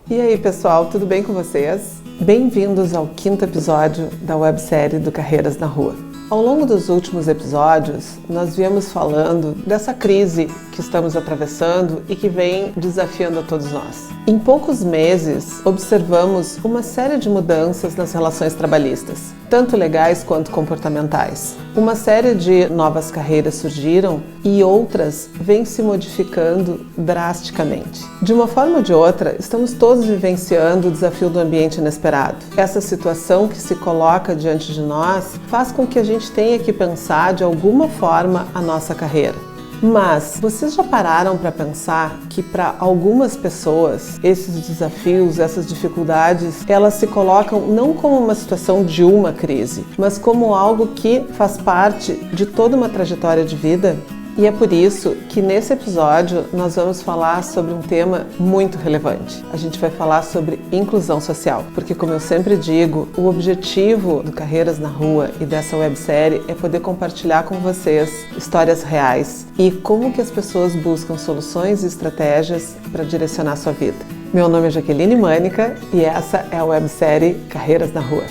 E aí, pessoal, tudo bem com vocês? Bem-vindos ao 5º episódio da websérie do Carreiras na Rua. Ao longo dos últimos episódios, nós viemos falando dessa crise que estamos atravessando e que vem desafiando a todos nós. Em poucos meses, observamos uma série de mudanças nas relações trabalhistas, tanto legais quanto comportamentais. Uma série de novas carreiras surgiram e outras vêm se modificando drasticamente. De uma forma ou de outra, estamos todos vivenciando o desafio do ambiente inesperado. Essa situação que se coloca diante de nós faz com que a gente tenha que pensar de alguma forma a nossa carreira. Mas vocês já pararam para pensar que para algumas pessoas esses desafios, essas dificuldades, elas se colocam não como uma situação de uma crise, mas como algo que faz parte de toda uma trajetória de vida? E é por isso que nesse episódio nós vamos falar sobre um tema muito relevante. A gente vai falar sobre inclusão social, porque como eu sempre digo, o objetivo do Carreiras na Rua e dessa websérie é poder compartilhar com vocês histórias reais e como que as pessoas buscam soluções e estratégias para direcionar a sua vida. Meu nome é Jaqueline Mânica e essa é a websérie Carreiras na Rua.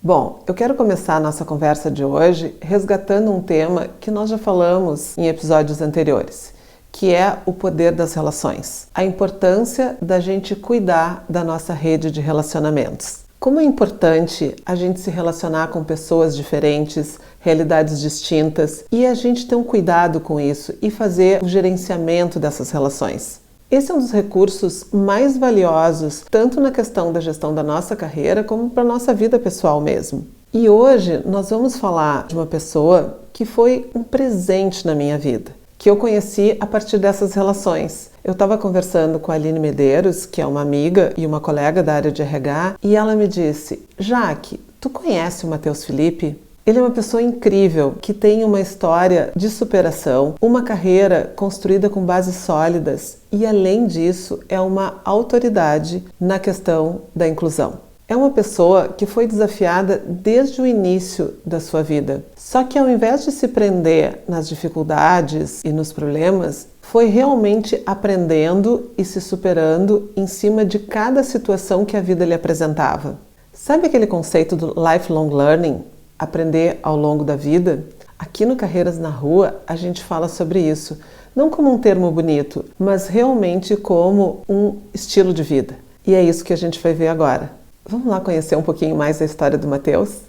Bom, eu quero começar a nossa conversa de hoje resgatando um tema que nós já falamos em episódios anteriores, que é o poder das relações, a importância da gente cuidar da nossa rede de relacionamentos. Como é importante a gente se relacionar com pessoas diferentes, realidades distintas, e a gente ter um cuidado com isso e fazer o gerenciamento dessas relações. Esse é um dos recursos mais valiosos, tanto na questão da gestão da nossa carreira, como para a nossa vida pessoal mesmo. E hoje nós vamos falar de uma pessoa que foi um presente na minha vida, que eu conheci a partir dessas relações. Eu estava conversando com a Aline Medeiros, que é uma amiga e uma colega da área de RH, e ela me disse: Jaque, tu conhece o Matheus Felipe? Ele é uma pessoa incrível, que tem uma história de superação, uma carreira construída com bases sólidas e, além disso, é uma autoridade na questão da inclusão. É uma pessoa que foi desafiada desde o início da sua vida. Só que ao invés de se prender nas dificuldades e nos problemas, foi realmente aprendendo e se superando em cima de cada situação que a vida lhe apresentava. Sabe aquele conceito do lifelong learning? Aprender ao longo da vida? Aqui no Carreiras na Rua a gente fala sobre isso, não como um termo bonito, mas realmente como um estilo de vida. E é isso que a gente vai ver agora. Vamos lá conhecer um pouquinho mais a história do Matheus?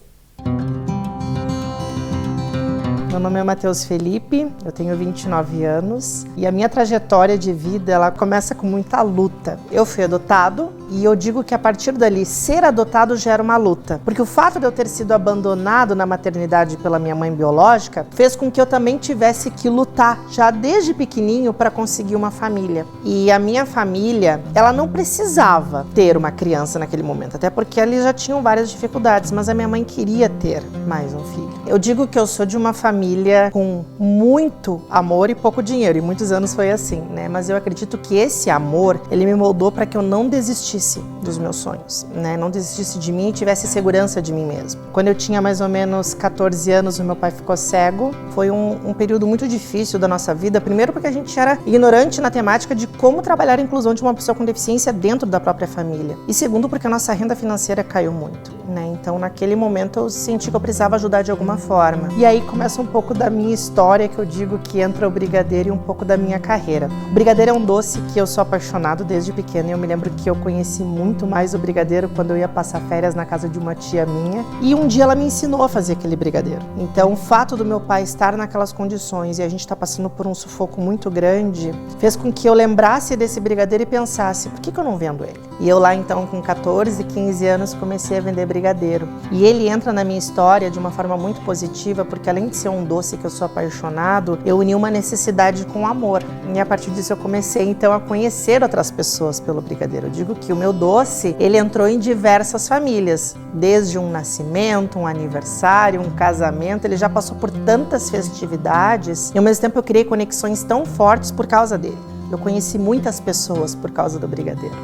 Meu nome é Matheus Felipe, eu tenho 29 anos e a minha trajetória de vida ela começa com muita luta. Eu fui adotado e eu digo que a partir dali ser adotado já era uma luta, porque o fato de eu ter sido abandonado na maternidade pela minha mãe biológica fez com que eu também tivesse que lutar já desde pequenininho para conseguir uma família. E a minha família, ela não precisava ter uma criança naquele momento, até porque eles já tinham várias dificuldades, mas a minha mãe queria ter mais um filho. Eu digo que eu sou de uma família com muito amor e pouco dinheiro, e muitos anos foi assim, né? Mas eu acredito que esse amor, ele me moldou para que eu não desistisse dos meus sonhos, né? Não desistisse de mim e tivesse segurança de mim mesmo. Quando eu tinha mais ou menos 14 anos, o meu pai ficou cego. Foi um período muito difícil da nossa vida, primeiro porque a gente era ignorante na temática de como trabalhar a inclusão de uma pessoa com deficiência dentro da própria família. E segundo porque a nossa renda financeira caiu muito, né? Então naquele momento eu senti que eu precisava ajudar de alguma forma. E aí começa um pouco da minha história, que eu digo que entra o brigadeiro, e um pouco da minha carreira. O brigadeiro é um doce que eu sou apaixonado desde pequena, e eu me lembro que eu conheci muito mais o brigadeiro quando eu ia passar férias na casa de uma tia minha, e um dia ela me ensinou a fazer aquele brigadeiro. Então o fato do meu pai estar naquelas condições e a gente estar passando por um sufoco muito grande, fez com que eu lembrasse desse brigadeiro e pensasse, por que eu não vendo ele? E eu lá então com 14, 15 anos comecei a vender brigadeiro. E ele entra na minha história de uma forma muito positiva, porque além de ser um um doce que eu sou apaixonado, eu uni uma necessidade com o amor. E a partir disso eu comecei então a conhecer outras pessoas pelo brigadeiro. Eu digo que o meu doce, ele entrou em diversas famílias, desde um nascimento, um aniversário, um casamento, ele já passou por tantas festividades e ao mesmo tempo eu criei conexões tão fortes por causa dele. Eu conheci muitas pessoas por causa do brigadeiro.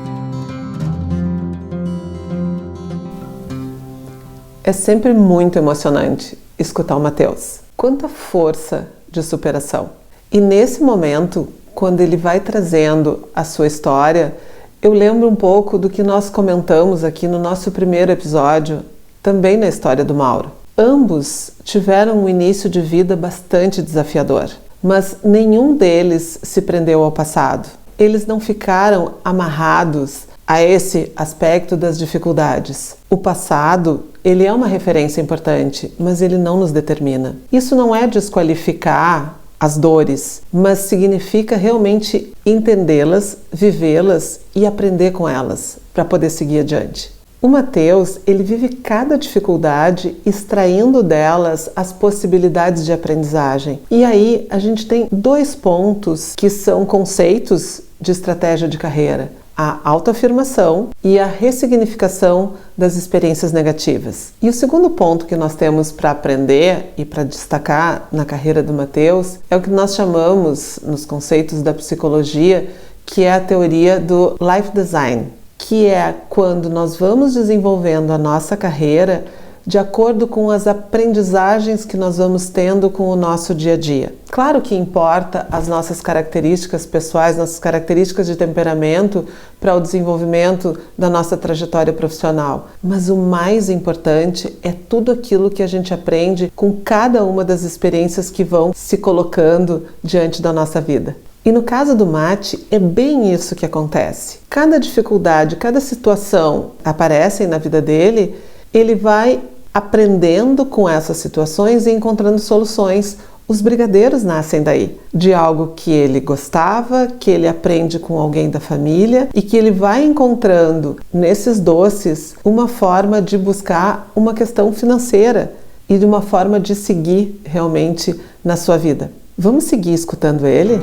É sempre muito emocionante escutar o Matheus. Quanta força de superação. E nesse momento, quando ele vai trazendo a sua história, eu lembro um pouco do que nós comentamos aqui no nosso primeiro episódio, também na história do Mauro. Ambos tiveram um início de vida bastante desafiador, mas nenhum deles se prendeu ao passado. Eles não ficaram amarrados a esse aspecto das dificuldades. O passado, ele é uma referência importante, mas ele não nos determina. Isso não é desqualificar as dores, mas significa realmente entendê-las, vivê-las e aprender com elas para poder seguir adiante. O Matheus, ele vive cada dificuldade extraindo delas as possibilidades de aprendizagem. E aí a gente tem 2 pontos que são conceitos de estratégia de carreira: a autoafirmação e a ressignificação das experiências negativas. E o segundo ponto que nós temos para aprender e para destacar na carreira do Matheus é o que nós chamamos, nos conceitos da psicologia, que é a teoria do life design, que é quando nós vamos desenvolvendo a nossa carreira de acordo com as aprendizagens que nós vamos tendo com o nosso dia a dia. Claro que importa as nossas características pessoais, nossas características de temperamento para o desenvolvimento da nossa trajetória profissional, mas o mais importante é tudo aquilo que a gente aprende com cada uma das experiências que vão se colocando diante da nossa vida. E no caso do Mate, é bem isso que acontece. Cada dificuldade, cada situação aparecem na vida dele, ele vai aprendendo com essas situações e encontrando soluções. Os brigadeiros nascem daí, de algo que ele gostava, que ele aprende com alguém da família e que ele vai encontrando nesses doces uma forma de buscar uma questão financeira e de uma forma de seguir realmente na sua vida. Vamos seguir escutando ele?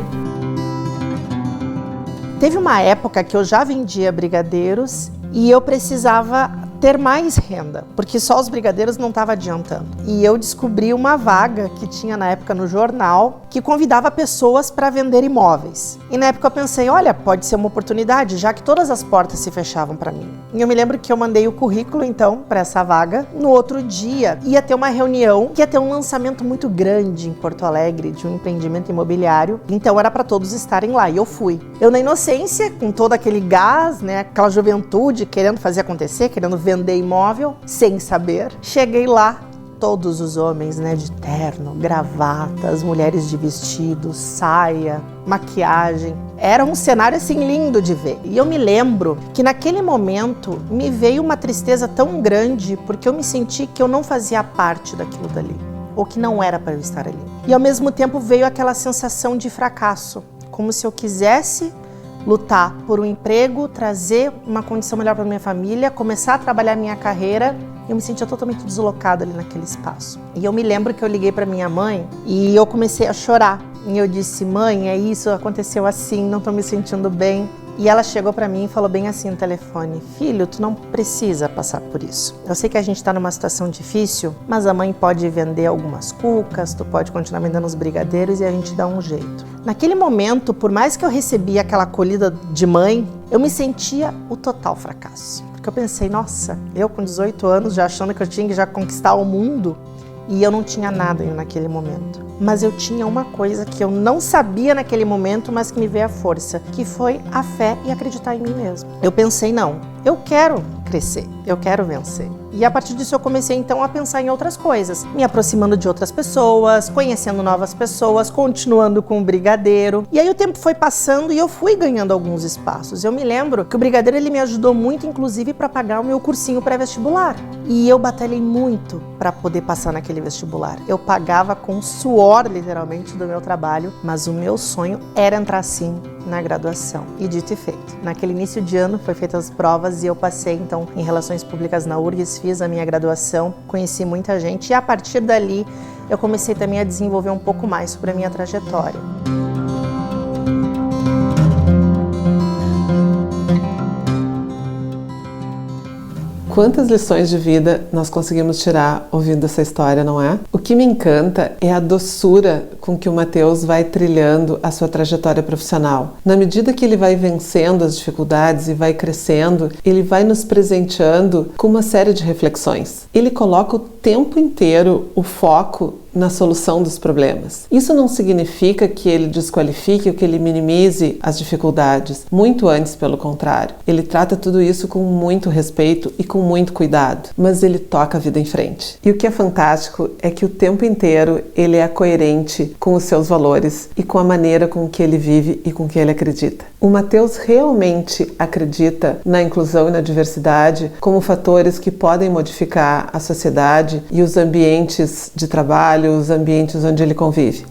Teve uma época que eu já vendia brigadeiros e eu precisava ter mais renda, porque só os brigadeiros não estava adiantando. E eu descobri uma vaga que tinha na época no jornal que convidava pessoas para vender imóveis. E na época eu pensei, olha, pode ser uma oportunidade, já que todas as portas se fechavam para mim. E eu me lembro que eu mandei o currículo então para essa vaga. No outro dia ia ter uma reunião, que ia ter um lançamento muito grande em Porto Alegre de um empreendimento imobiliário. Então era para todos estarem lá e eu fui. Eu na inocência, com todo aquele gás, né, aquela juventude querendo fazer acontecer, querendo vender imóvel, sem saber. Cheguei lá, todos os homens, né, de terno, gravata, as mulheres de vestido, saia, maquiagem. Era um cenário assim lindo de ver. E eu me lembro que naquele momento me veio uma tristeza tão grande porque eu me senti que eu não fazia parte daquilo dali, ou que não era para eu estar ali. E ao mesmo tempo veio aquela sensação de fracasso, como se eu quisesse lutar por um emprego, trazer uma condição melhor para minha família, começar a trabalhar minha carreira. Eu me sentia totalmente deslocada ali naquele espaço. E eu me lembro que eu liguei para minha mãe e eu comecei a chorar. E eu disse, mãe, é isso, aconteceu assim, não estou me sentindo bem. E ela chegou para mim e falou bem assim no telefone, filho, tu não precisa passar por isso. Eu sei que a gente está numa situação difícil, mas a mãe pode vender algumas cucas, tu pode continuar vendendo os brigadeiros e a gente dá um jeito. Naquele momento, por mais que eu recebia aquela acolhida de mãe, eu me sentia o total fracasso. Porque eu pensei, nossa, eu com 18 anos já achando que eu tinha que já conquistar o mundo e eu não tinha nada naquele momento. Mas eu tinha uma coisa que eu não sabia naquele momento, mas que me veio a força, que foi a fé e acreditar em mim mesmo. Eu pensei, não, eu quero crescer, eu quero vencer. E a partir disso eu comecei então a pensar em outras coisas, me aproximando de outras pessoas, conhecendo novas pessoas, continuando com o brigadeiro. E aí o tempo foi passando e eu fui ganhando alguns espaços. Eu me lembro que o brigadeiro ele me ajudou muito, inclusive, para pagar o meu cursinho pré-vestibular. E eu batalhei muito para poder passar naquele vestibular. Eu pagava com suor, literalmente, do meu trabalho, mas o meu sonho era entrar sim na graduação. E dito e feito. Naquele início de ano foi feitas as provas e eu passei então em Relações Públicas na URGS, fiz a minha graduação, conheci muita gente e a partir dali eu comecei também a desenvolver um pouco mais sobre a minha trajetória. Quantas lições de vida nós conseguimos tirar ouvindo essa história, não é? O que me encanta é a doçura com que o Matheus vai trilhando a sua trajetória profissional. Na medida que ele vai vencendo as dificuldades e vai crescendo, ele vai nos presenteando com uma série de reflexões. Ele coloca o tempo inteiro o foco na solução dos problemas. Isso não significa que ele desqualifique ou que ele minimize as dificuldades, muito antes, pelo contrário. Ele trata tudo isso com muito respeito e com muito cuidado, mas ele toca a vida em frente. E o que é fantástico é que o tempo inteiro ele é coerente com os seus valores e com a maneira com que ele vive e com que ele acredita. O Matheus realmente acredita na inclusão e na diversidade como fatores que podem modificar a sociedade e os ambientes de trabalho, os ambientes onde ele convive.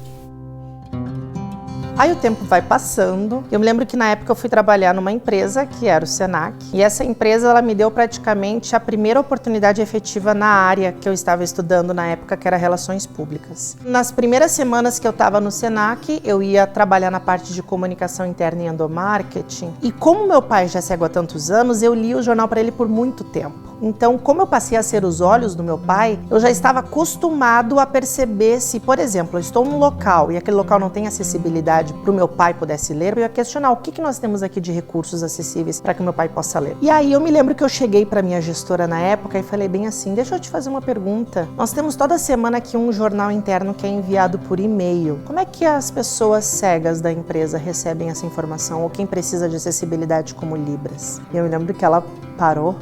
Aí o tempo vai passando. Eu me lembro que na época eu fui trabalhar numa empresa que era o Senac. E essa empresa ela me deu praticamente a primeira oportunidade efetiva na área que eu estava estudando na época, que era Relações Públicas. Nas primeiras semanas que eu estava no Senac, eu ia trabalhar na parte de comunicação interna e endomarketing. E como meu pai já é cego há tantos anos, eu li o jornal para ele por muito tempo. Então, como eu passei a ser os olhos do meu pai, eu já estava acostumado a perceber se, por exemplo, eu estou num local e aquele local não tem acessibilidade para o meu pai pudesse ler, eu ia questionar o que nós temos aqui de recursos acessíveis para que o meu pai possa ler. E aí eu me lembro que eu cheguei para minha gestora na época e falei bem assim, deixa eu te fazer uma pergunta. Nós temos toda semana aqui um jornal interno que é enviado por e-mail. Como é que as pessoas cegas da empresa recebem essa informação ou quem precisa de acessibilidade como Libras? E eu me lembro que ela parou,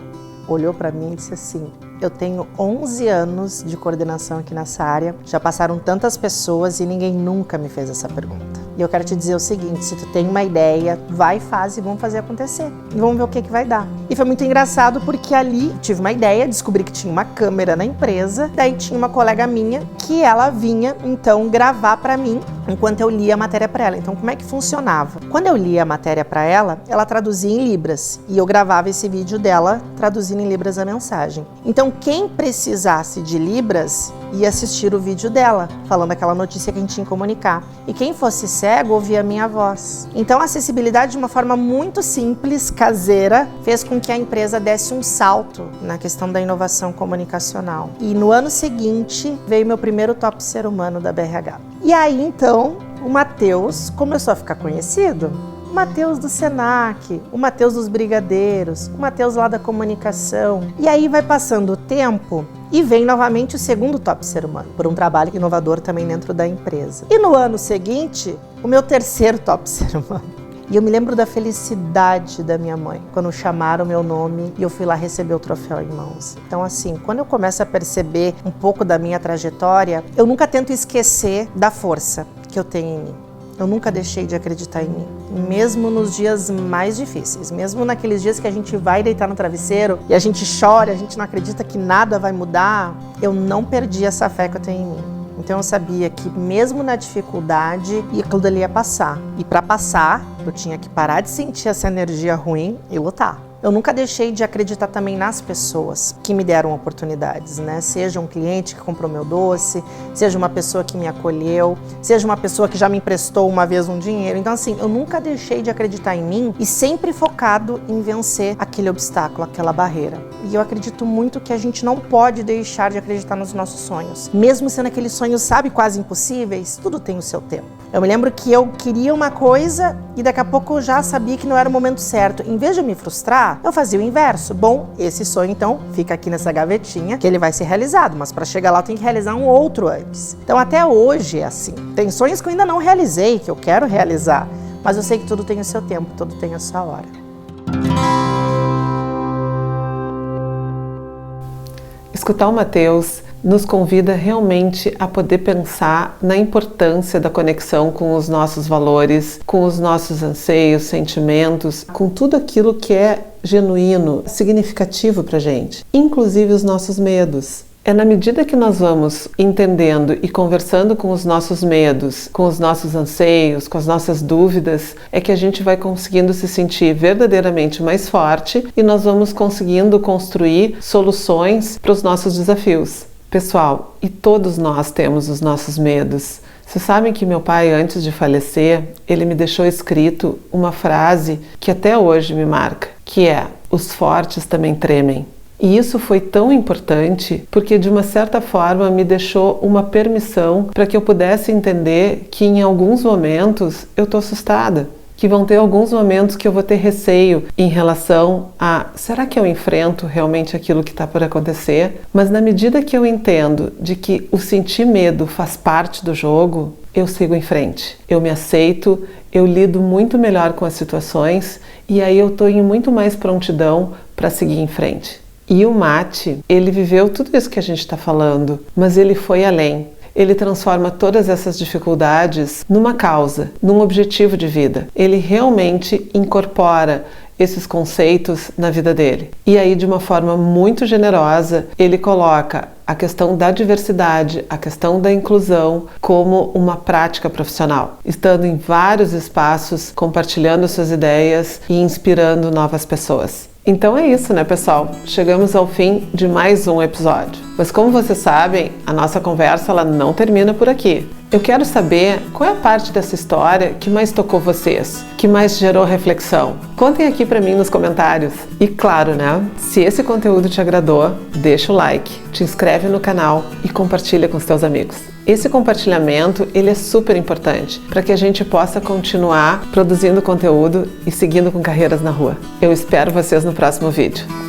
olhou para mim e disse assim, eu tenho 11 anos de coordenação aqui nessa área, já passaram tantas pessoas e ninguém nunca me fez essa pergunta. E eu quero te dizer o seguinte, se tu tem uma ideia, vai, faz e vamos fazer acontecer. E vamos ver o que vai dar. E foi muito engraçado porque ali tive uma ideia, descobri que tinha uma câmera na empresa, daí tinha uma colega minha que ela vinha então gravar para mim enquanto eu lia a matéria para ela. Então como é que funcionava? Quando eu lia a matéria para ela, ela traduzia em Libras e eu gravava esse vídeo dela traduzindo em Libras a mensagem. Então quem precisasse de Libras ia assistir o vídeo dela, falando aquela notícia que a gente tinha que comunicar. E quem fosse cego ouvia a minha voz. Então a acessibilidade de uma forma muito simples, caseira, fez com que a empresa desse um salto na questão da inovação comunicacional. E no ano seguinte veio meu primeiro top ser humano da BRH. E aí então o Matheus começou a ficar conhecido. O Matheus do Senac, o Matheus dos Brigadeiros, o Matheus lá da comunicação. E aí vai passando o tempo e vem novamente o segundo top ser humano, por um trabalho inovador também dentro da empresa. E no ano seguinte, o meu terceiro top ser humano. E eu me lembro da felicidade da minha mãe, quando chamaram o meu nome e eu fui lá receber o troféu em mãos. Então assim, quando eu começo a perceber um pouco da minha trajetória, eu nunca tento esquecer da força que eu tenho em mim. Eu nunca deixei de acreditar em mim, mesmo nos dias mais difíceis, mesmo naqueles dias que a gente vai deitar no travesseiro e a gente chora, a gente não acredita que nada vai mudar, eu não perdi essa fé que eu tenho em mim. Então eu sabia que mesmo na dificuldade, aquilo ali ia passar. E para passar, eu tinha que parar de sentir essa energia ruim e lutar. Eu nunca deixei de acreditar também nas pessoas que me deram oportunidades, né? Seja um cliente que comprou meu doce, seja uma pessoa que me acolheu, seja uma pessoa que já me emprestou uma vez um dinheiro. Então assim, eu nunca deixei de acreditar em mim e sempre focado em vencer aquele obstáculo, aquela barreira. E eu acredito muito que a gente não pode deixar de acreditar nos nossos sonhos. Mesmo sendo aqueles sonhos, sabe, quase impossíveis, tudo tem o seu tempo. Eu me lembro que eu queria uma coisa e daqui a pouco eu já sabia que não era o momento certo. Em vez de me frustrar, eu fazia o inverso. Bom, esse sonho então fica aqui nessa gavetinha que ele vai ser realizado, mas para chegar lá eu tenho que realizar um outro antes. Então até hoje é assim. Tem sonhos que eu ainda não realizei, que eu quero realizar, mas eu sei que tudo tem o seu tempo, tudo tem a sua hora. Escutar o Matheus nos convida realmente a poder pensar na importância da conexão com os nossos valores, com os nossos anseios, sentimentos, com tudo aquilo que é genuíno, significativo pra gente, inclusive os nossos medos. É na medida que nós vamos entendendo e conversando com os nossos medos, com os nossos anseios, com as nossas dúvidas, é que a gente vai conseguindo se sentir verdadeiramente mais forte e nós vamos conseguindo construir soluções para os nossos desafios. Pessoal, e todos nós temos os nossos medos. Vocês sabem que meu pai, antes de falecer, ele me deixou escrito uma frase que até hoje me marca, que é: os fortes também tremem. E isso foi tão importante porque, de uma certa forma, me deixou uma permissão para que eu pudesse entender que em alguns momentos eu estou assustada, que vão ter alguns momentos que eu vou ter receio em relação a: será que eu enfrento realmente aquilo que está por acontecer? Mas na medida que eu entendo de que o sentir medo faz parte do jogo, eu sigo em frente, eu me aceito, eu lido muito melhor com as situações e aí eu estou em muito mais prontidão para seguir em frente. E o Mate, ele viveu tudo isso que a gente está falando, mas ele foi além. Ele transforma todas essas dificuldades numa causa, num objetivo de vida. Ele realmente incorpora esses conceitos na vida dele. E aí, de uma forma muito generosa, ele coloca a questão da diversidade, a questão da inclusão como uma prática profissional, estando em vários espaços, compartilhando suas ideias e inspirando novas pessoas. Então é isso, né, pessoal? Chegamos ao fim de mais um episódio. Mas como vocês sabem, a nossa conversa ela não termina por aqui. Eu quero saber qual é a parte dessa história que mais tocou vocês, que mais gerou reflexão. Contem aqui pra mim nos comentários. E claro, né? Se esse conteúdo te agradou, deixa o like, te inscreve no canal e compartilha com os teus amigos. Esse compartilhamento, ele é super importante para que a gente possa continuar produzindo conteúdo e seguindo com carreiras na rua. Eu espero vocês no próximo vídeo.